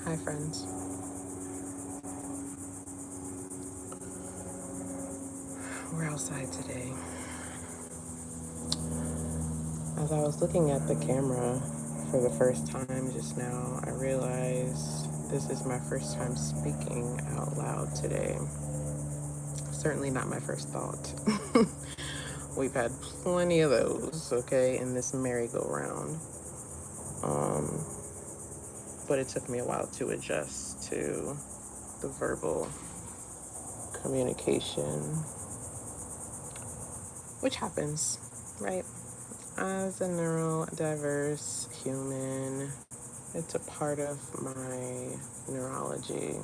Hi, friends. We're outside today. As I was looking at the camera for the first time just now, I realized this is my first time speaking out loud today. Certainly not my first thought. We've had plenty of those, okay, in this merry-go-round. Um, but it took me a while to adjust to the verbal communication, which happens, right? As a neurodiverse human, it's a part of my neurology.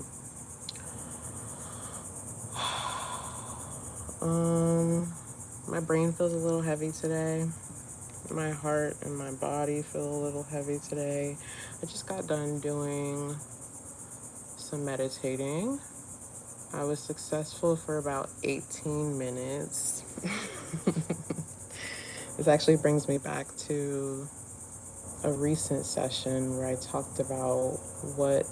Um, my brain feels a little heavy today. My heart and my body feel a little heavy today. I just got done doing some meditating. I was successful for about 18 minutes. This actually brings me back to a recent session where I talked about what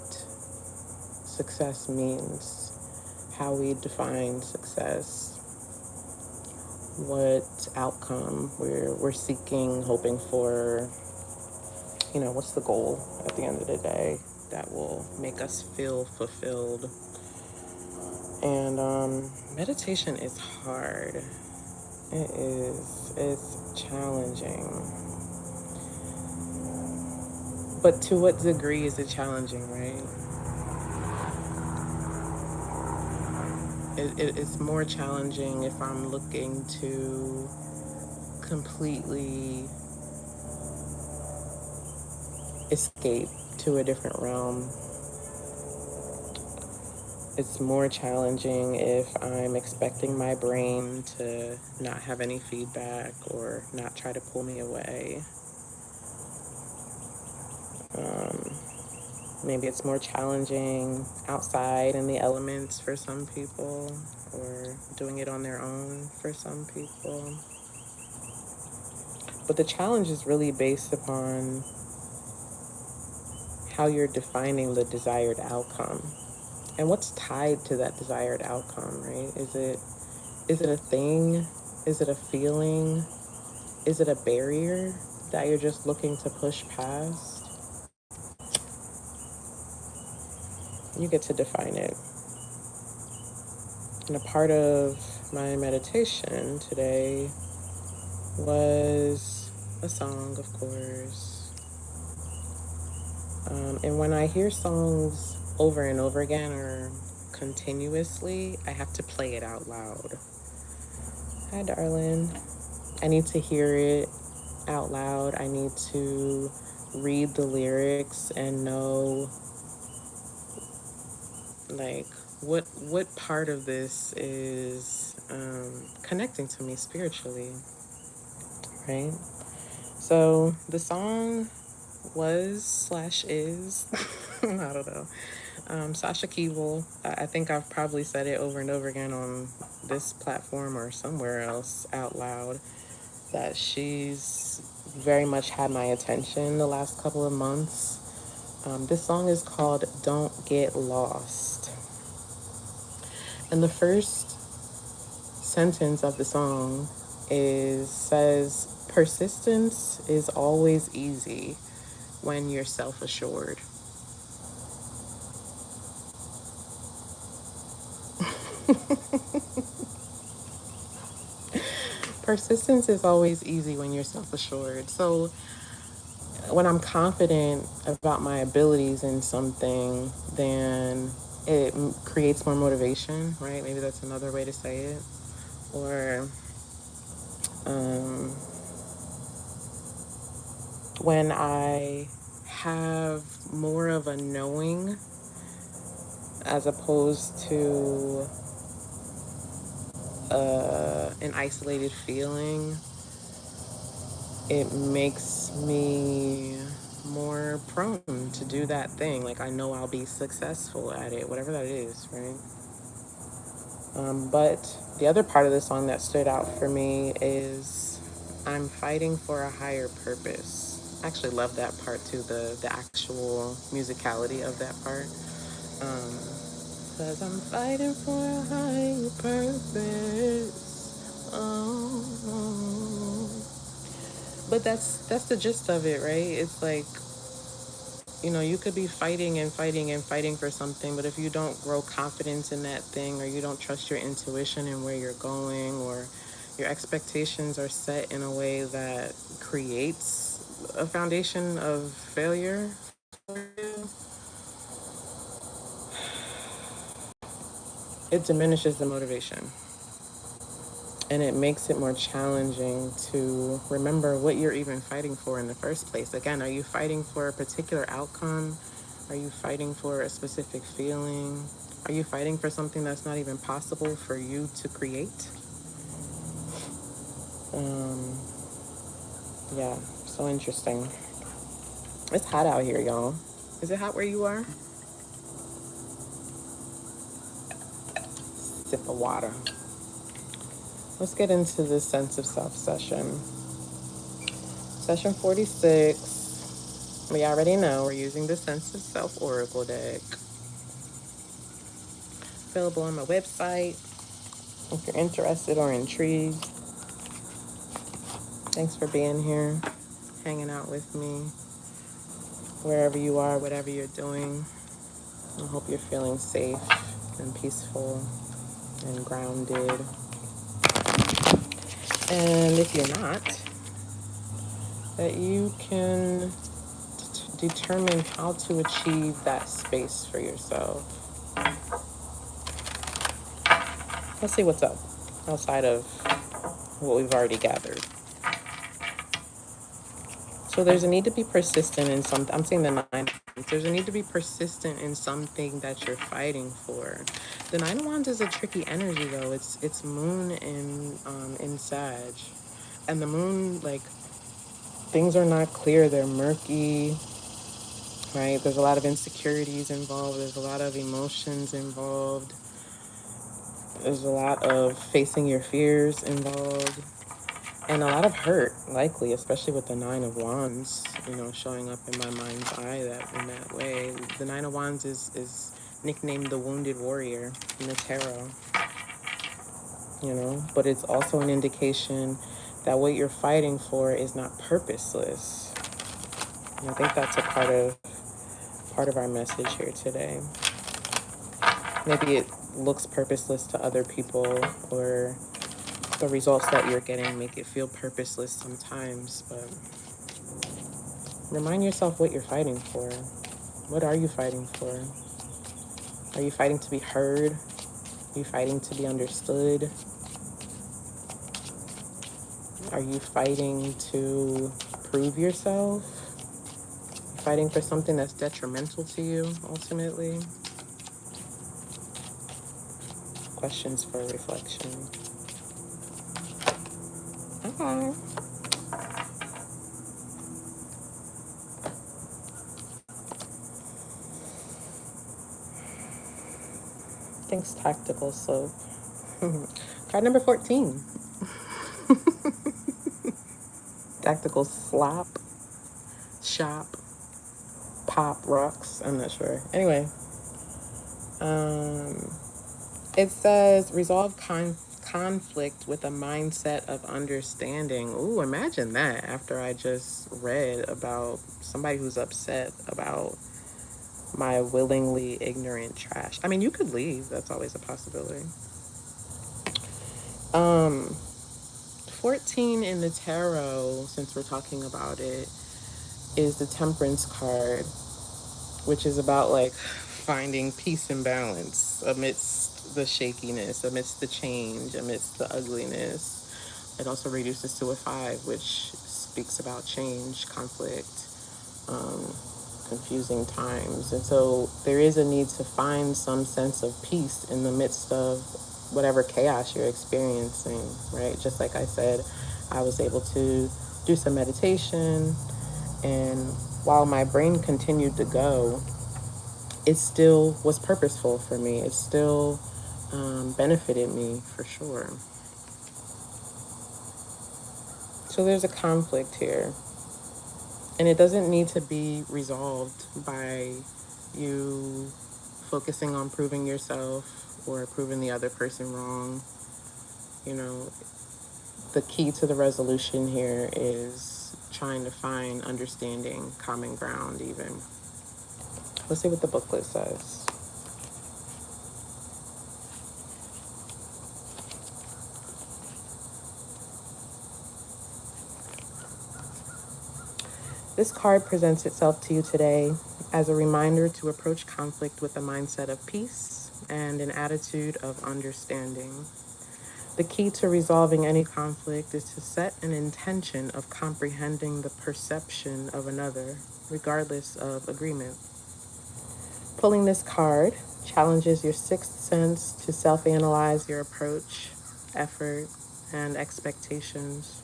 success means, how we define success, what outcome we're seeking, hoping for, what's the goal at the end of the day that will make us feel fulfilled. And meditation is hard. It is. It's challenging. But to what degree is it challenging, right? It's more challenging if I'm looking to completely escape to a different realm. It's more challenging if I'm expecting my brain to not have any feedback or not try to pull me away. Maybe it's more challenging outside in the elements for some people, or doing it on their own for some people. But the challenge is really based upon how you're defining the desired outcome and what's tied to that desired outcome, right? Is it a thing? Is it a feeling? Is it a barrier that you're just looking to push past? You get to define it. And a part of my meditation today was a song, of course. And when I hear songs over and over again or continuously, I have to play it out loud. Hi, darling. I need to hear it out loud. I need to read the lyrics and know, like, what part of this is connecting to me spiritually, right? So the song was/is I don't know, Sasha Keeble. I think I've probably said it over and over again on this platform or somewhere else out loud, that she's very much had my attention the last couple of months. This song is called Don't Get Lost. And the first sentence of the song says, persistence is always easy when you're self-assured. Persistence is always easy when you're self-assured. So when I'm confident about my abilities in something, then it creates more motivation, right? Maybe that's another way to say it. Or um, when I have more of a knowing as opposed to an isolated feeling, it makes me more prone to do that thing. Like, I know I'll be successful at it, whatever that is, right? But the other part of the song that stood out for me is, I'm fighting for a higher purpose. I actually love that part too, the actual musicality of that part. Um, Cause I'm fighting for a higher purpose. Oh, but that's the gist of it, right? It's like, you could be fighting and fighting and fighting for something, but if you don't grow confidence in that thing, or you don't trust your intuition and where you're going, or your expectations are set in a way that creates a foundation of failure for you, it diminishes the motivation. And it makes it more challenging to remember what you're even fighting for in the first place. Again, are you fighting for a particular outcome? Are you fighting for a specific feeling? Are you fighting for something that's not even possible for you to create? Um, yeah, so interesting. It's hot out here, y'all. Is it hot where you are? Sip of water. Let's get into this sense of self session. Session 46. We already know we're using the Sense of Self Oracle deck. Available on my website if you're interested or intrigued. Thanks for being here, hanging out with me, wherever you are, whatever you're doing. I hope you're feeling safe and peaceful and grounded. And if you're not, that you can determine how to achieve that space for yourself. Let's see what's up outside of what we've already gathered. So there's a need to be persistent in something. I'm seeing the nine. There's a need to be persistent in something that you're fighting for. The Nine of Wands is a tricky energy though. It's Moon in Sag, and the Moon, like, things are not clear. They're murky, right? There's a lot of insecurities involved. There's a lot of emotions involved. There's a lot of facing your fears involved. And a lot of hurt, likely, especially with the Nine of Wands, showing up in my mind's eye in that way. The Nine of Wands is nicknamed the Wounded Warrior in the tarot, but it's also an indication that what you're fighting for is not purposeless. And I think that's a part of our message here today. Maybe it looks purposeless to other people, or the results that you're getting make it feel purposeless sometimes, but remind yourself what you're fighting for. What are you fighting for? Are you fighting to be heard? Are you fighting to be understood? Are you fighting to prove yourself? Are you fighting for something that's detrimental to you, ultimately? Questions for reflection. Okay. Thanks, Tactical Soap. Card number 14. Tactical Slop. Shop. Pop Rocks. I'm not sure. Anyway. It says resolve conflict with a mindset of understanding. Ooh, imagine that after I just read about somebody who's upset about my willingly ignorant trash. I mean, you could leave. That's always a possibility. 14 in the tarot, since we're talking about it, is the Temperance card, which is about like finding peace and balance amidst the shakiness, amidst the change, amidst the ugliness. It also reduces to a 5, which speaks about change, conflict, confusing times. And so there is a need to find some sense of peace in the midst of whatever chaos you're experiencing, right? Just like I said, I was able to do some meditation, and while my brain continued to go, it still was purposeful for me. It still benefited me for sure. So there's a conflict here. And it doesn't need to be resolved by you focusing on proving yourself or proving the other person wrong. You know, the key to the resolution here is trying to find understanding, common ground, even. Let's see what the booklet says. This card presents itself to you today as a reminder to approach conflict with a mindset of peace and an attitude of understanding. The key to resolving any conflict is to set an intention of comprehending the perception of another, regardless of agreement. Pulling this card challenges your sixth sense to self-analyze your approach, effort, and expectations.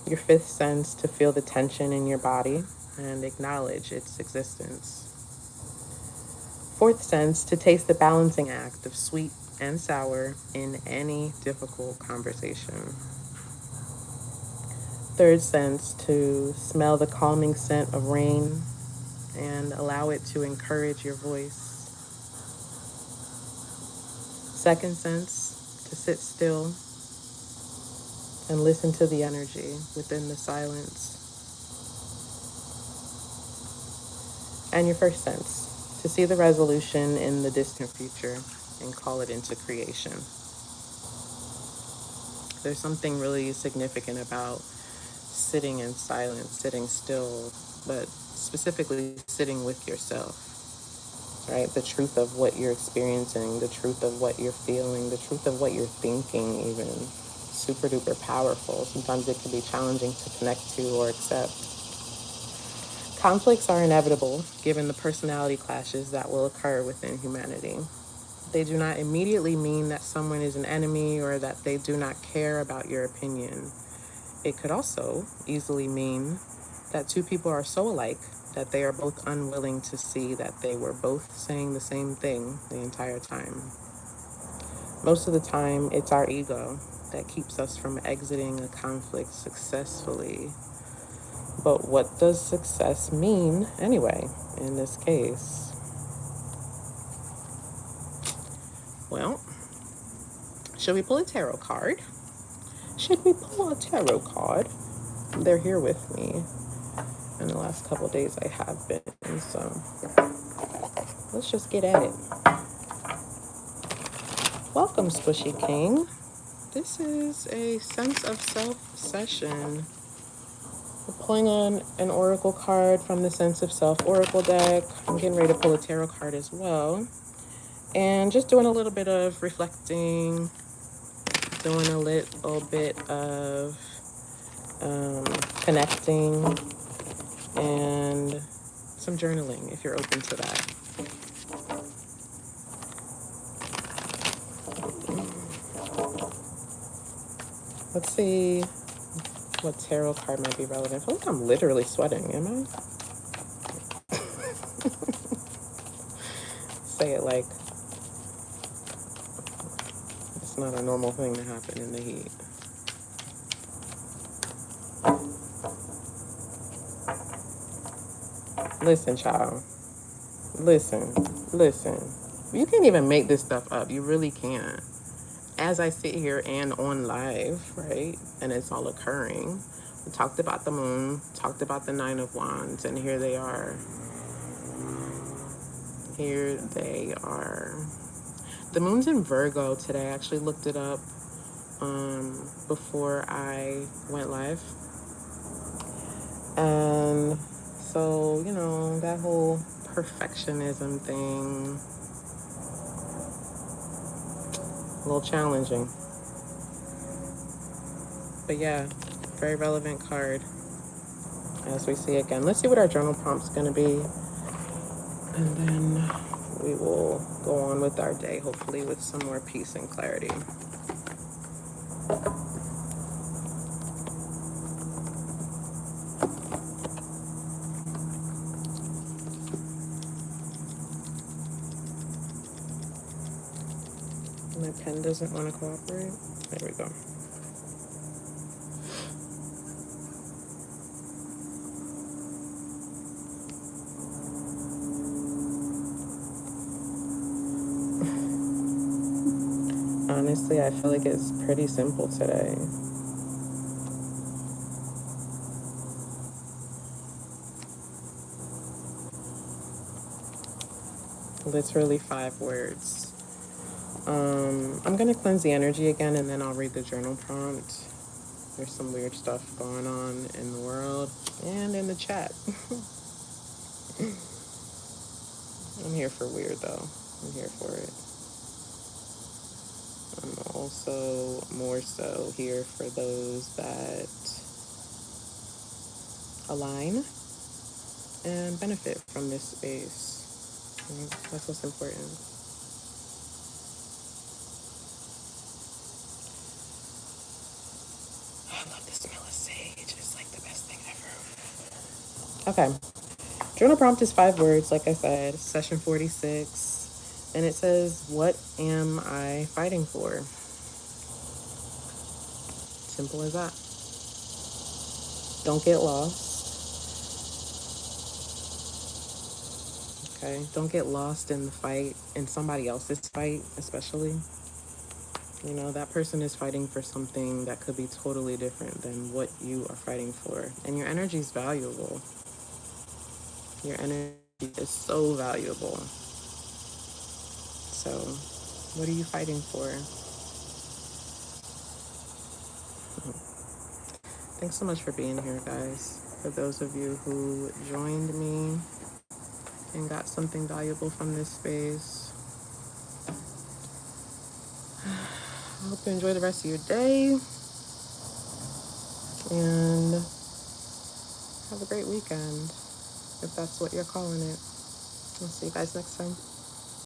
Your fifth sense to feel the tension in your body and acknowledge its existence. Fourth sense to taste the balancing act of sweet and sour in any difficult conversation. Third sense to smell the calming scent of rain and allow it to encourage your voice. Second sense to sit still and listen to the energy within the silence. And your first sense to see the resolution in the distant future and call it into creation. There's something really significant about sitting in silence, sitting still, but specifically sitting with yourself, right? The truth of what you're experiencing, the truth of what you're feeling, the truth of what you're thinking, even. Super duper powerful. Sometimes it can be challenging to connect to or accept. Conflicts are inevitable given the personality clashes that will occur within humanity. They do not immediately mean that someone is an enemy or that they do not care about your opinion. It could also easily mean that two people are so alike that they are both unwilling to see that they were both saying the same thing the entire time. Most of the time, it's our ego that keeps us from exiting a conflict successfully. But what does success mean anyway, in this case? Well, should we pull a tarot card? Should we pull a tarot card? They're here with me. And the last couple of days I have been, so let's just get at it. Welcome, Squishy King. This is a sense of self session. We're pulling on an oracle card from the Sense of Self Oracle deck. I'm getting ready to pull a tarot card as well. And just doing a little bit of reflecting, doing a little bit of connecting, and some journaling if you're open to that. Let's see what tarot card might be relevant. I feel like I'm literally sweating, am I? Say it like it's not a normal thing to happen in the heat. Listen, child. Listen. You can't even make this stuff up. You really can't. As I sit here and on live, right? And it's all occurring. We talked about the moon, talked about the Nine of Wands, and here they are. Here they are. The moon's in Virgo today. I actually looked it up before I went live. And so, you know, that whole perfectionism thing, a little challenging. But yeah, very relevant card as we see again. Let's see what our journal prompt's going to be. And then we will go on with our day, hopefully with some more peace and clarity. My pen doesn't want to cooperate. There we go. honestly, I feel like it's pretty simple today. Literally 5 words. I'm gonna cleanse the energy again, and then I'll read the journal prompt. There's some weird stuff going on in the world and in the chat. I'm here for weird though. I'm here for it. I'm also more so here for those that align and benefit from this space. That's what's important. I love the smell of sage. It's like the best thing ever. Okay. Journal prompt is 5 words, like I said, session 46. And it says, what am I fighting for? Simple as that. Don't get lost. Okay? Don't get lost in the fight, in somebody else's fight, especially. You know, that person is fighting for something that could be totally different than what you are fighting for. And your energy is valuable. Your energy is so valuable. So, what are you fighting for? Thanks so much for being here, guys. For those of you who joined me and got something valuable from this space, I hope you enjoy the rest of your day and have a great weekend, if that's what you're calling it. I'll see you guys next time.